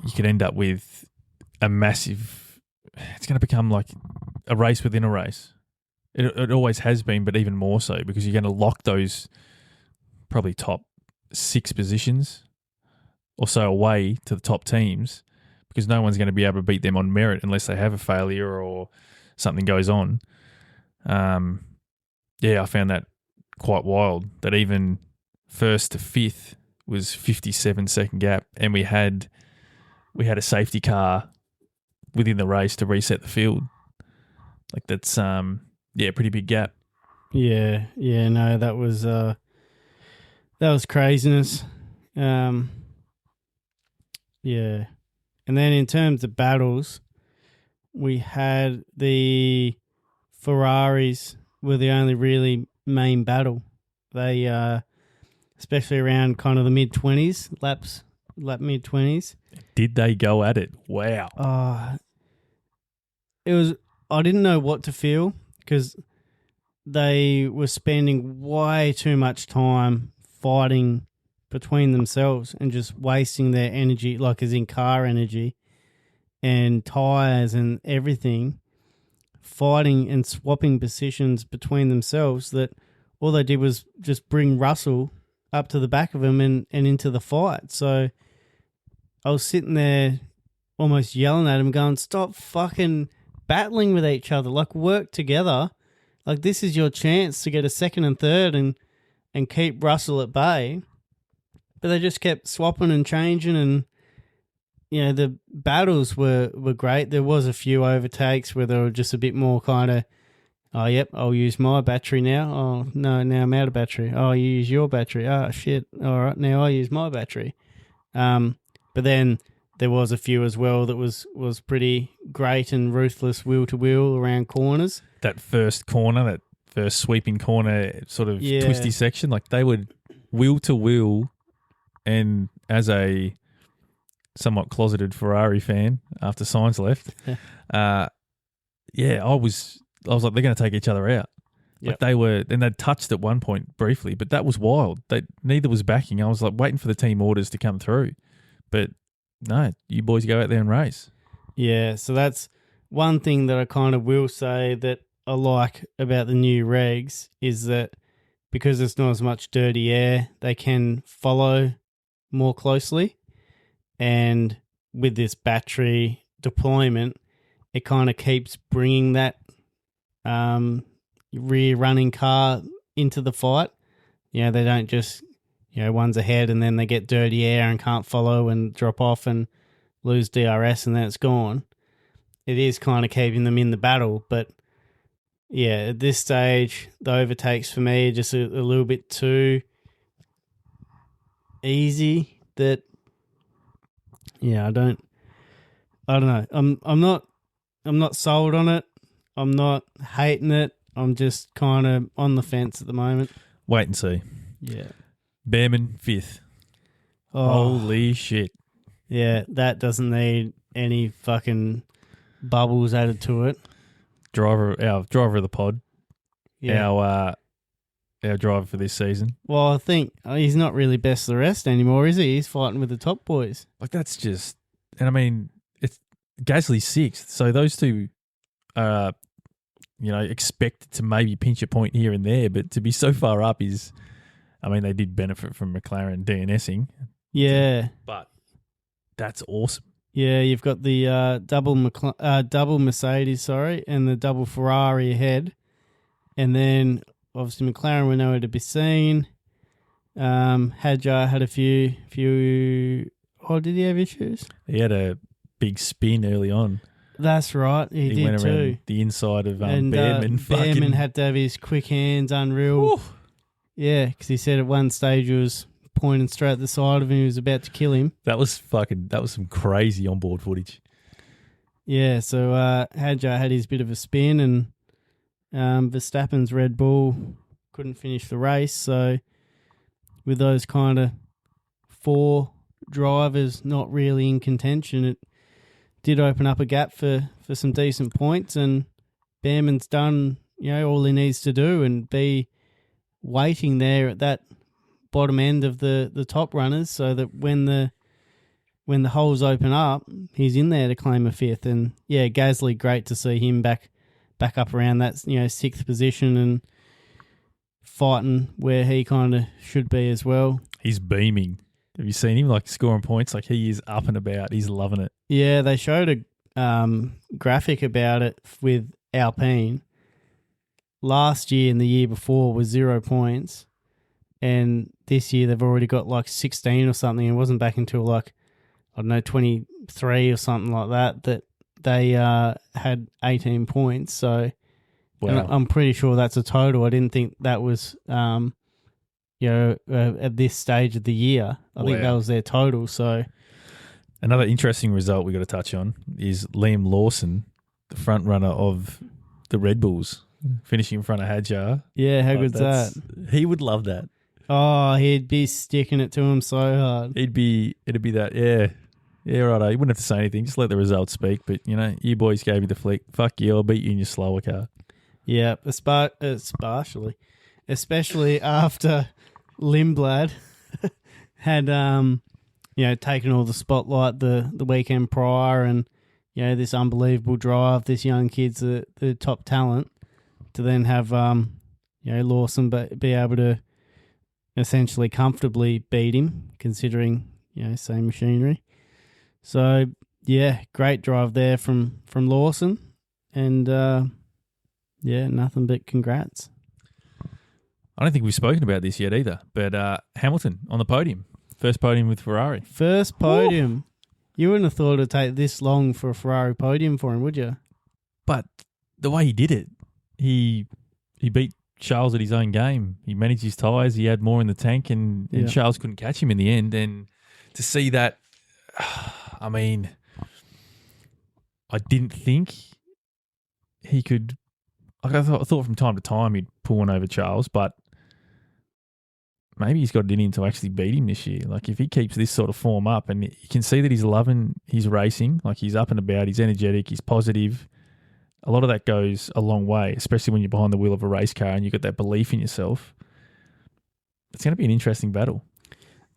B: you could end up with a massive, it's going to become like a race within a race. It always has been, but even more so because you're going to lock those probably top 6 positions or so away to the top teams because no one's going to be able to beat them on merit unless they have a failure or something goes on. Yeah, I found that quite wild that even first to 5th was 57-second gap, and we had a safety car within the race to reset the field. Like that's pretty big gap.
A: Yeah, no, that was craziness. Yeah. And then in terms of battles, we had the Ferraris were the only really main battle. They, especially around kind of the mid-20s, lap mid-20s.
B: Did they go at it? Wow.
A: I didn't know what to feel because they were spending way too much time fighting between themselves and just wasting their energy, like as in car energy and tyres and everything, fighting and swapping positions between themselves, that all they did was just bring Russell up to the back of him and into the fight. So I was sitting there almost yelling at him, going, "Stop fucking battling with each other. Like, work together. Like, this is your chance to get a second and third and keep Russell at bay." But they just kept swapping and changing, and the battles were great. There was a few overtakes where they were just a bit more kind of, "Oh, yep, I'll use my battery now. Oh, no, now I'm out of battery. Oh, you use your battery. Oh, shit. All right, now I use my battery." But then there was a few as well that was pretty great and ruthless wheel-to-wheel around corners.
B: That first corner, that first sweeping corner sort of twisty section, like they would wheel-to-wheel, and as a somewhat closeted Ferrari fan after Sainz left, I was like, they're going to take each other out. Like they were, and they'd touched at one point briefly, but that was wild. Neither was backing. I was like waiting for the team orders to come through, but no, you boys go out there and race. Yeah,
A: so that's one thing that I kind of will say that I like about the new regs is that because there's not as much dirty air, they can follow more closely. And with this battery deployment, it kind of keeps bringing that rear running car into the fight. They don't just, one's ahead and then they get dirty air and can't follow and drop off and lose DRS and then it's gone. It is kind of keeping them in the battle. But, at this stage, the overtakes for me are just a little bit too easy that... I don't know. I'm not sold on it. I'm not hating it. I'm just kind of on the fence at the moment.
B: Wait and see.
A: Yeah.
B: Behrman 5th. Oh. Holy shit.
A: Yeah, that doesn't need any fucking bubbles added to it.
B: Our driver of the pod.
A: Yeah.
B: Our driver for this season.
A: Well, I think he's not really best of the rest anymore, is he? He's fighting with the top boys.
B: Like, that's just... And, I mean, it's Gasly's 6th, so those two are, expected to maybe pinch a point here and there, but to be so far up is... I mean, they did benefit from McLaren DNSing.
A: Yeah.
B: But that's awesome.
A: Yeah, you've got the double Mercedes, and the double Ferrari ahead. And then... Obviously, McLaren were nowhere to be seen. Hadjar had a few. Oh, did he have issues?
B: He had a big spin early on.
A: That's right, he did
B: went
A: too.
B: Around the inside of Behrman.
A: Behrman had to have his quick hands, unreal. Oof. Yeah, because he said at one stage he was pointing straight at the side of him. He was about to kill him.
B: That was some crazy onboard footage.
A: Yeah, so Hadjar had his bit of a spin and. Verstappen's Red Bull couldn't finish the race, so with those kind of 4 drivers not really in contention, it did open up a gap for some decent points, and Behrman's done all he needs to do and be waiting there at that bottom end of the top runners, so that when the holes open up, he's in there to claim a 5th. And Gasly, great to see him back up around that 6th position and fighting where he kind of should be as well.
B: He's beaming. Have you seen him scoring points? He is up and about. He's loving it.
A: Yeah, they showed a graphic about it with Alpine. Last year and the year before was 0 points, and this year they've already got 16 or something. It wasn't back until 23 or something like that they had 18 points. So
B: wow.
A: I'm pretty sure that's a total. I didn't think that was, at this stage of the year. I think that was their total. So
B: another interesting result we got to touch on is Liam Lawson, the front runner of the Red Bulls, finishing in front of Hadjar.
A: Yeah, how good's that?
B: He would love that.
A: Oh, he'd be sticking it to him so hard.
B: It'd be that, yeah. Yeah, right. You wouldn't have to say anything. Just let the results speak. But, you boys gave me the flick. Fuck you. I'll beat you in your slower car.
A: Yeah, especially after Lindblad had, taken all the spotlight the weekend prior and, this unbelievable drive, this young kid's the top talent, to then have, Lawson be able to essentially comfortably beat him, considering, same machinery. So, yeah, great drive there from Lawson. And, nothing but congrats.
B: I don't think we've spoken about this yet either, but Hamilton on the podium. First podium with Ferrari.
A: First podium. Woo! You wouldn't have thought it'd take this long for a Ferrari podium for him, would you?
B: But the way he did it, he beat Charles at his own game. He managed his tyres. He had more in the tank, and Charles couldn't catch him in the end. And to see that, I mean, I didn't think he could. I thought from time to time he'd pull one over Charles, but maybe he's got it in him to actually beat him this year. Like, if he keeps this sort of form up, and you can see that he's loving his racing, like he's up and about, he's energetic, he's positive. A lot of that goes a long way, especially when you're behind the wheel of a race car and you've got that belief in yourself. It's going to be an interesting battle.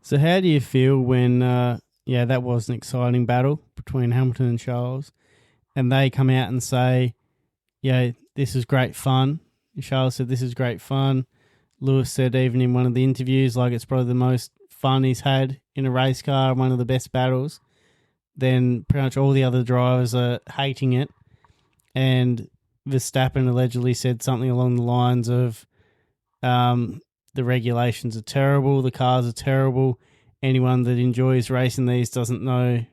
A: So how do you feel when, that was an exciting battle between Hamilton and Charles, and they come out and say, this is great fun. Charles said, this is great fun. Lewis said, even in one of the interviews, like, it's probably the most fun he's had in a race car, one of the best battles. Then pretty much all the other drivers are hating it. And Verstappen allegedly said something along the lines of, the regulations are terrible, the cars are terrible. Anyone that enjoys racing these doesn't know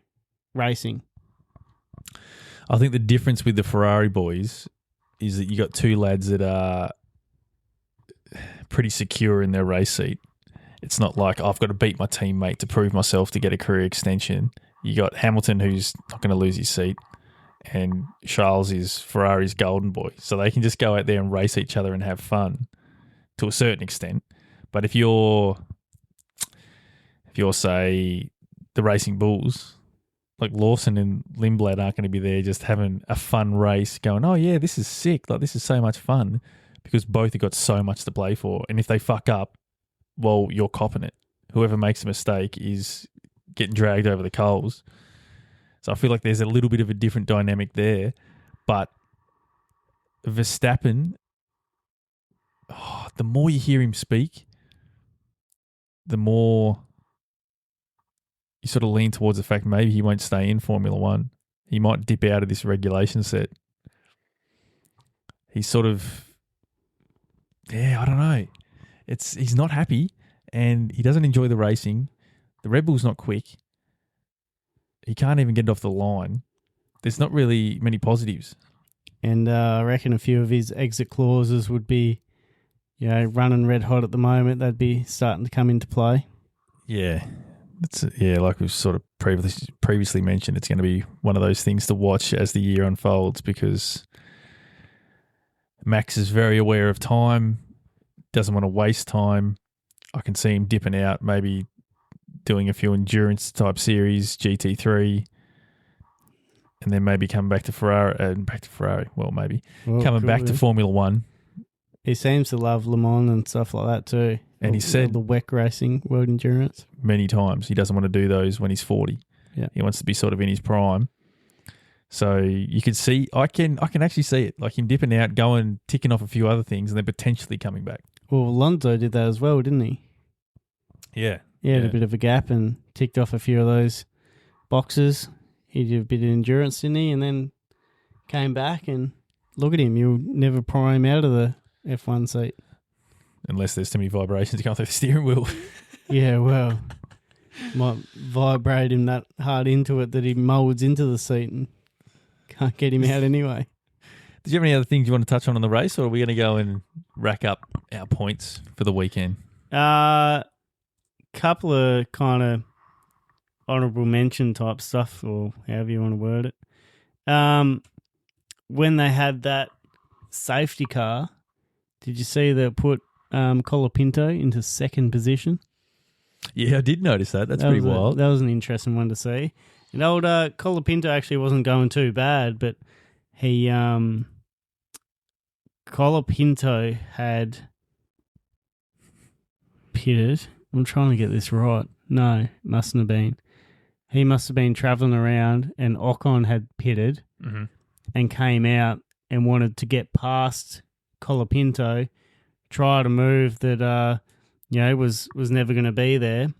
A: racing.
B: I think the difference with the Ferrari boys is that you got two lads that are pretty secure in their race seat. It's not like, I've got to beat my teammate to prove myself to get a career extension. You got Hamilton, who's not going to lose his seat, and Charles is Ferrari's golden boy. So they can just go out there and race each other and have fun to a certain extent. But if you're say the Racing Bulls, like Lawson and Lindblad aren't going to be there just having a fun race going, oh yeah, this is sick. Like, this is so much fun, because both have got so much to play for. And if they fuck up, well, you're copping it. Whoever makes a mistake is getting dragged over the coals. So I feel like there's a little bit of a different dynamic there. But Verstappen, the more you hear him speak, the more you sort of lean towards the fact maybe he won't stay in Formula One. He might dip out of this regulation set. He's sort of, I don't know. He's not happy, and he doesn't enjoy the racing. The Red Bull's not quick. He can't even get it off the line. There's not really many positives.
A: And I reckon a few of his exit clauses would be, running red hot at the moment. They'd be starting to come into play.
B: Yeah. Like we've sort of previously mentioned, it's going to be one of those things to watch as the year unfolds, because Max is very aware of time, doesn't want to waste time. I can see him dipping out, maybe doing a few endurance type series, GT3, and then maybe coming back to Ferrari. Coming back to Formula One.
A: He seems to love Le Mans and stuff like that too.
B: And he said
A: the WEC racing, World Endurance,
B: many times he doesn't want to do those when he's 40.
A: Yeah,
B: he wants to be sort of in his prime. So you can see, I can actually see it, like him dipping out, going, ticking off a few other things, and then potentially coming back.
A: Well, Alonso did that as well, didn't he?
B: Yeah.
A: He had a bit of a gap and ticked off a few of those boxes. He did a bit of endurance, didn't he? And then came back, and look at him. You'll never pry him out of the F1 seat.
B: Unless there's too many vibrations going through the steering wheel.
A: Yeah, well, might vibrate him that hard into it that he moulds into the seat and can't get him out anyway.
B: Did you have any other things you want to touch on the race, or are we going to go and rack up our points for the weekend?
A: Couple of kind of honourable mention type stuff, or however you want to word it. When they had that safety car, did you see they put Colapinto into second position?
B: Yeah, I did notice that. That's pretty wild.
A: That was an interesting one to see. And old Colapinto actually wasn't going too bad, but he Colapinto had pitted. I'm trying to get this right. No, mustn't have been. He must have been travelling around, and Ocon had pitted and came out and wanted to get past Colapinto, tried a move that was never going to be there,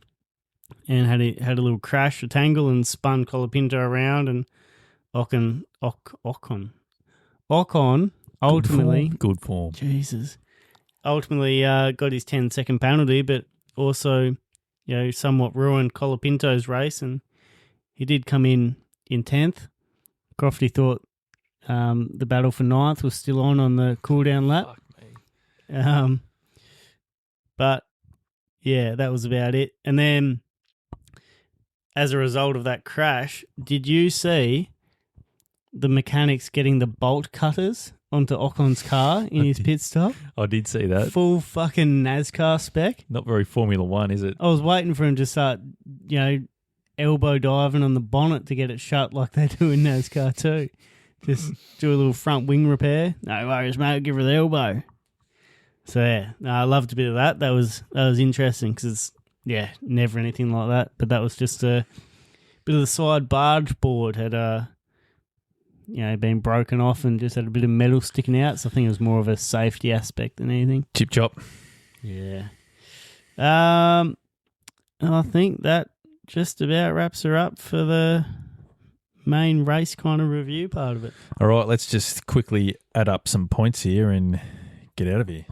A: and had a little crash, a tangle, and spun Colapinto around, and Ocon ultimately
B: Good form.
A: Jesus. Ultimately got his 10-second penalty, but also, somewhat ruined Colapinto's race, and he did come in 10th. Crofty thought the battle for 9th was still on the cool-down lap.
B: Fuck me.
A: But, yeah, that was about it. And then, as a result of that crash, did you see the mechanics getting the bolt cutters onto Ocon's car in his pit stop?
B: I did see that.
A: Full fucking NASCAR spec.
B: Not very Formula One, is it?
A: I was waiting for him to start, elbow diving on the bonnet to get it shut like they do in NASCAR too. Just do a little front wing repair. No worries, mate. Give her the elbow. So yeah, I loved a bit of that. That was interesting because it's never anything like that. But that was just a bit of the side barge board had been broken off and just had a bit of metal sticking out. So I think it was more of a safety aspect than anything.
B: Chip chop.
A: Yeah. I think that just about wraps her up for the main race kind of review part of it.
B: All right, let's just quickly add up some points here and get out of here.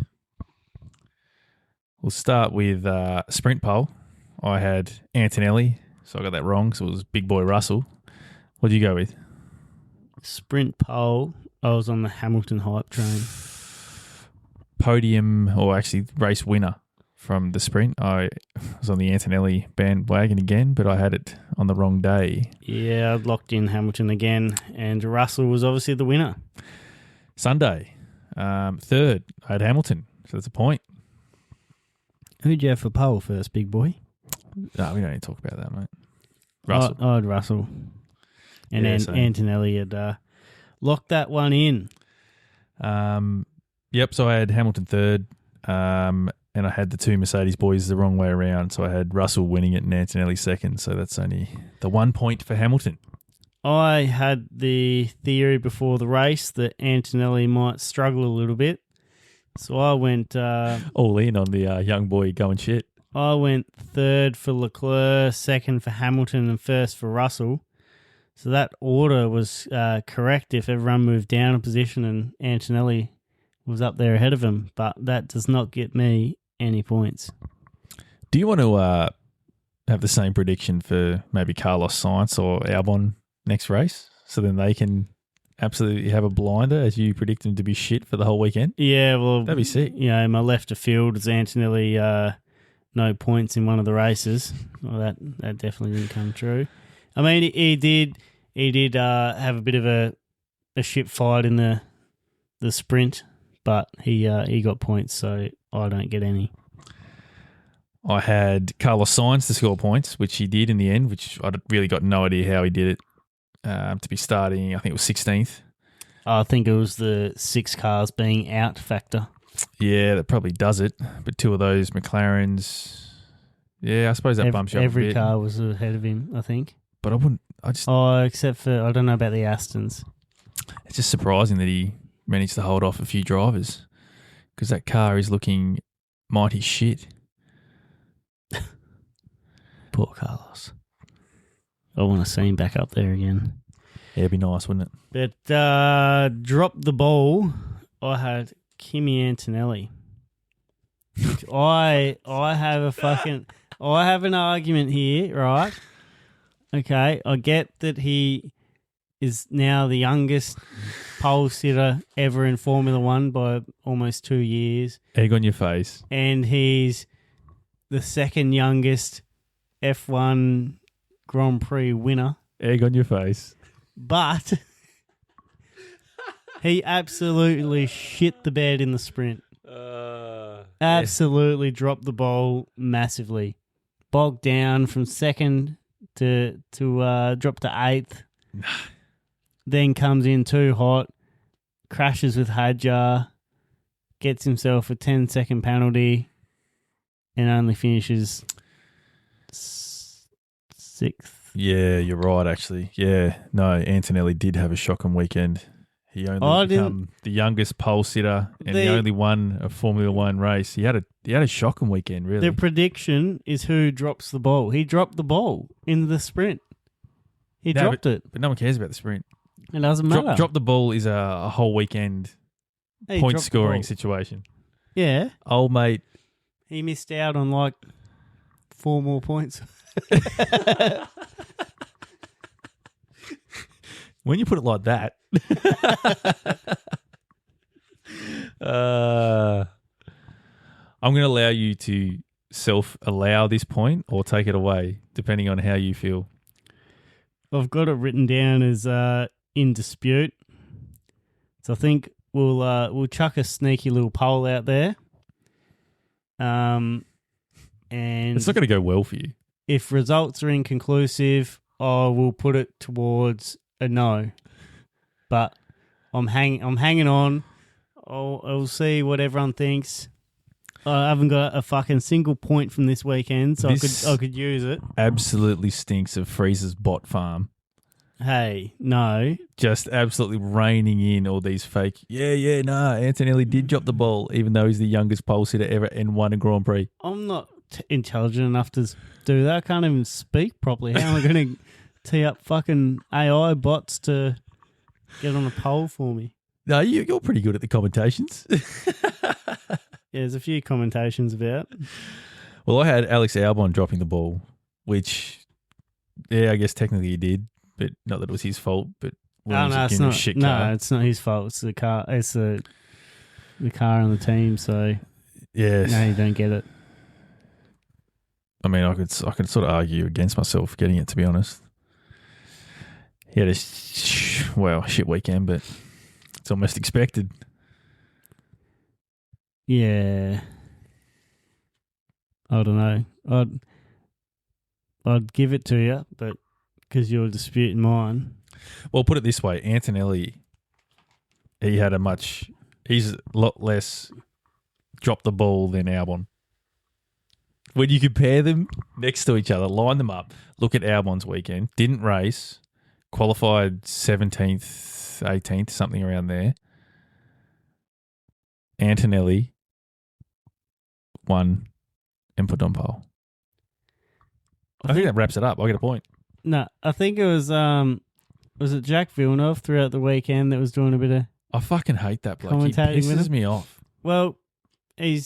B: We'll start with sprint pole. I had Antonelli, so I got that wrong. So it was Big Boy Russell. What did you go with?
A: Sprint pole, I was on the Hamilton hype train.
B: Podium, or actually race winner from the sprint. I was on the Antonelli bandwagon again, but I had it on the wrong day.
A: Yeah, I'd locked in Hamilton again, and Russell was obviously the winner.
B: Sunday, third, I had Hamilton, so that's a point.
A: Who'd you have for pole first, big boy?
B: No, we don't need to talk about that, mate. Russell.
A: I had Russell. And then Antonelli had locked that one in.
B: Yep, so I had Hamilton third, and I had the two Mercedes boys the wrong way around. So I had Russell winning it and Antonelli second. So that's only the 1 point for Hamilton.
A: I had the theory before the race that Antonelli might struggle a little bit. So I went...
B: all in on the young boy going shit.
A: I went third for Leclerc, second for Hamilton, and first for Russell. So that order was correct if everyone moved down a position and Antonelli was up there ahead of him. But that does not get me any points.
B: Do you want to have the same prediction for maybe Carlos Sainz or Albon next race? So then they can absolutely have a blinder as you predict them to be shit for the whole weekend?
A: Yeah, well...
B: That'd be sick.
A: My left of field is Antonelli, no points in one of the races. Well, that definitely didn't come true. I mean, he did have a bit of a shit fight in the sprint, but he got points, so I don't get any.
B: I had Carlos Sainz to score points, which he did in the end, which I really got no idea how he did it. To be starting, I think it was 16th.
A: I think it was the 6 cars being out factor.
B: Yeah, that probably does it. But 2 of those McLarens, yeah, I suppose that bumps you up a bit.
A: Every car was ahead of him, I think.
B: But I wouldn't.
A: Except for, I don't know about the Astons.
B: It's just surprising that he managed to hold off a few drivers because that car is looking mighty shit.
A: Poor Carlos. I want to see him back up there again.
B: Yeah, it'd be nice, wouldn't it?
A: But drop the ball. I had Kimi Antonelli. Which I have an argument here, right? Okay, I get that he is now the youngest pole sitter ever in Formula One by almost 2 years.
B: Egg on your face.
A: And he's the second youngest F1 Grand Prix winner.
B: Egg on your face.
A: But he absolutely shit the bed in the sprint. Absolutely dropped the ball massively. Bogged down from second to drop to 8th. Then comes in too hot, crashes with Hadjar, gets himself a 10-second penalty, and only finishes 6th.
B: Yeah, you're right, actually. Yeah, no, Antonelli did have a shocking weekend. He
A: I
B: only
A: didn't-
B: become the youngest pole sitter, and he
A: The-
B: only won a Formula One race. He had a shocking weekend, really.
A: The prediction is who drops the ball. He dropped the ball in the sprint. He
B: No,
A: dropped it.
B: But no one cares about the sprint.
A: It doesn't matter.
B: Drop the ball is a whole weekend
A: He
B: point
A: dropped the
B: scoring
A: ball.
B: situation.
A: Yeah.
B: Old mate.
A: He missed out on like 4 more points.
B: When you put it like that, I'm going to allow you to self-allow this point or take it away, depending on how you feel.
A: I've got it written down as in dispute. So I think we'll chuck a sneaky little poll out there. And
B: It's not going to go well for you.
A: if results are inconclusive, I will put it towards a no. But I'm hanging on. I'll see what everyone thinks. I haven't got a fucking single point from this weekend, so I could use it.
B: Absolutely stinks of Freeze's bot farm.
A: Hey, no.
B: Just absolutely raining in all these fake. Antonelli did drop the ball, even though he's the youngest pole sitter ever and won a Grand Prix.
A: I'm not intelligent enough to do that. I can't even speak properly. How am I going to tee up fucking AI bots to get on a poll for me?
B: No, you're pretty good at the commentations.
A: Yeah, there's a few commentations about.
B: Well, I had Alex Albon dropping the ball, which, I guess technically he did, but not that it was his fault. But Williams had given him a shit car.
A: No, it's not his fault. It's the car. It's the car on the team. So
B: Yes.
A: no, you don't get it.
B: I mean, I could sort of argue against myself getting it, to be honest. He had a shit weekend, but it's almost expected.
A: Yeah, I don't know. I'd give it to you, but because you're disputing mine.
B: Well, put it this way, Antonelli, he's a lot less drop the ball than Albon. When you compare them next to each other, line them up, look at Albon's weekend, didn't race, qualified 17th, 18th, something around there. Antonelli won and put on pole. I think that wraps it up. I get a point.
A: No, I think it was it Jack Villeneuve throughout the weekend that was doing a bit of.
B: I fucking hate that bloke. He
A: Commentating with
B: pisses
A: him?
B: me off.
A: Well, he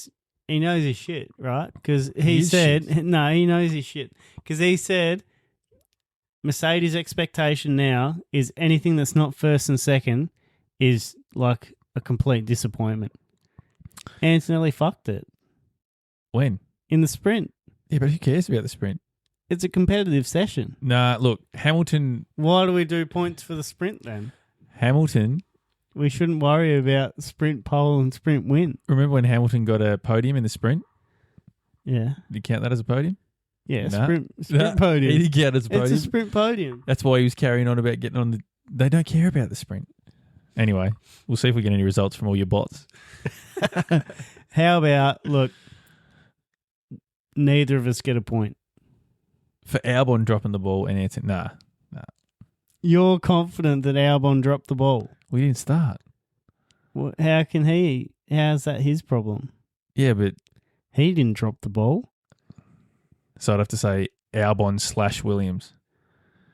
A: knows his shit, right? Because
B: He
A: he
B: is
A: said
B: shit.
A: no, he knows his shit. Because he said Mercedes' expectation now is anything that's not first and second is like a complete disappointment. Antonelli fucked it
B: When?
A: in the sprint.
B: Yeah, but who cares about the sprint?
A: It's a competitive session.
B: Nah, look, Hamilton.
A: Why do we do points for the sprint then?
B: We
A: shouldn't worry about sprint pole and sprint win.
B: Remember when Hamilton got a podium in the sprint?
A: Yeah.
B: Did you count that as a podium?
A: Yeah,
B: Nah.
A: sprint
B: Nah,
A: podium.
B: He didn't count as a
A: It's
B: podium.
A: a sprint podium.
B: That's why he was carrying on about getting on the... They don't care about the sprint. Anyway, we'll see if we get any results from all your bots.
A: How about, look, neither of us get a point.
B: For Albon dropping the ball and Anton... Nah.
A: You're confident that Albon dropped the ball.
B: We didn't start.
A: How can he? How's that his problem?
B: Yeah, but...
A: He didn't drop the ball.
B: So I'd have to say Albon / Williams.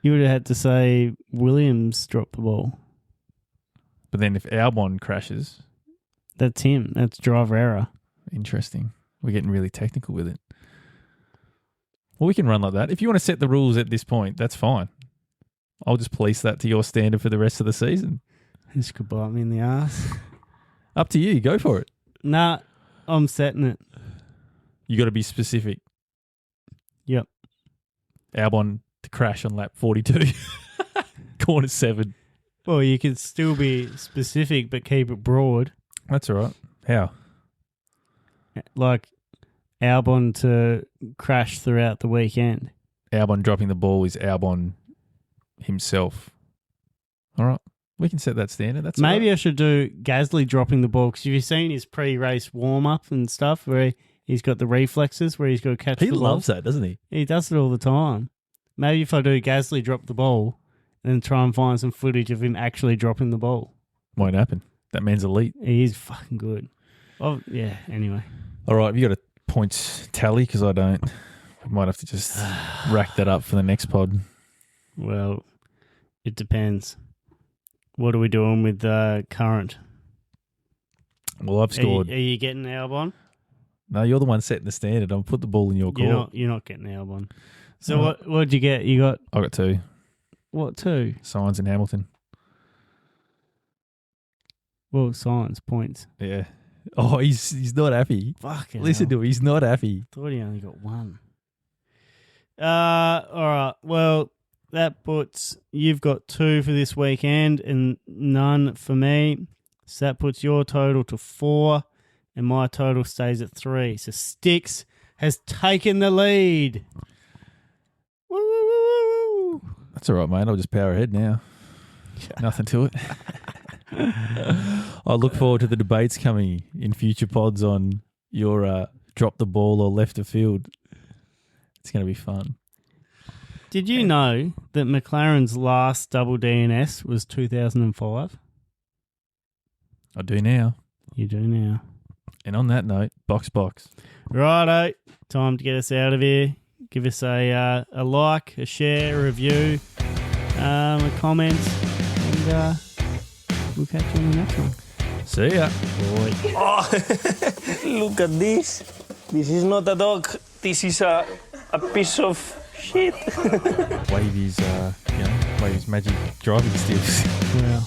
A: You would have had to say Williams dropped the ball.
B: But then if Albon crashes...
A: That's him. That's driver error.
B: Interesting. We're getting really technical with it. Well, we can run like that. If you want to set the rules at this point, that's fine. I'll just police that to your standard for the rest of the season.
A: This could bite me in the ass.
B: Up to you. Go for it.
A: Nah, I'm setting it.
B: You got to be specific.
A: Yep.
B: Albon to crash on lap 42. Corner 7.
A: Well, you could still be specific but keep it broad.
B: That's all right. How?
A: Like Albon to crash throughout the weekend.
B: Albon dropping the ball is Albon himself. All right. We can set that standard. That's
A: Maybe
B: all
A: I should do Gasly dropping the ball because you've seen his pre-race warm-up and stuff where he's got the reflexes where he's got to catch
B: right.
A: the
B: He
A: ball.
B: loves that, doesn't he?
A: He does it all the time. Maybe if I do Gasly drop the ball and try and find some footage of him actually dropping the ball.
B: Won't happen. That man's elite.
A: He is fucking good. Oh, yeah, anyway.
B: All right, have you got a points tally? Because I don't. We might have to just rack that up for the next pod.
A: Well, it depends. What are we doing with current?
B: Well, I've scored.
A: Are you getting Albon?
B: No, you're the one setting the standard. I'll put the ball in your court.
A: You're not getting Albon. So what'd you get? You got...
B: I got 2.
A: What, 2?
B: Sainz and Hamilton.
A: Well, science points.
B: Yeah. Oh, he's not happy.
A: Fucking
B: Listen to him. He's not happy.
A: Thought he only got 1. All right. Well, that puts... You've got 2 for this weekend and none for me. So that puts your total to 4 and my total stays at 3. So Sticks has taken the lead. Woo, woo, woo, woo.
B: That's all right, mate. I'll just power ahead now. Nothing to it. I look forward to the debates coming in future pods on your drop the ball or left of field. It's going to be fun.
A: Did you know that McLaren's last double DNS was 2005?
B: I do now.
A: You do now.
B: And on that note, box.
A: Righto. Time to get us out of here. Give us a like, a share, a review, a comment, and we'll catch you on the next one.
B: See ya.
A: Boy.
C: Oh, look at this. This is not a dog. This is a piece of shit.
B: Wave his magic driving skills.
A: Well.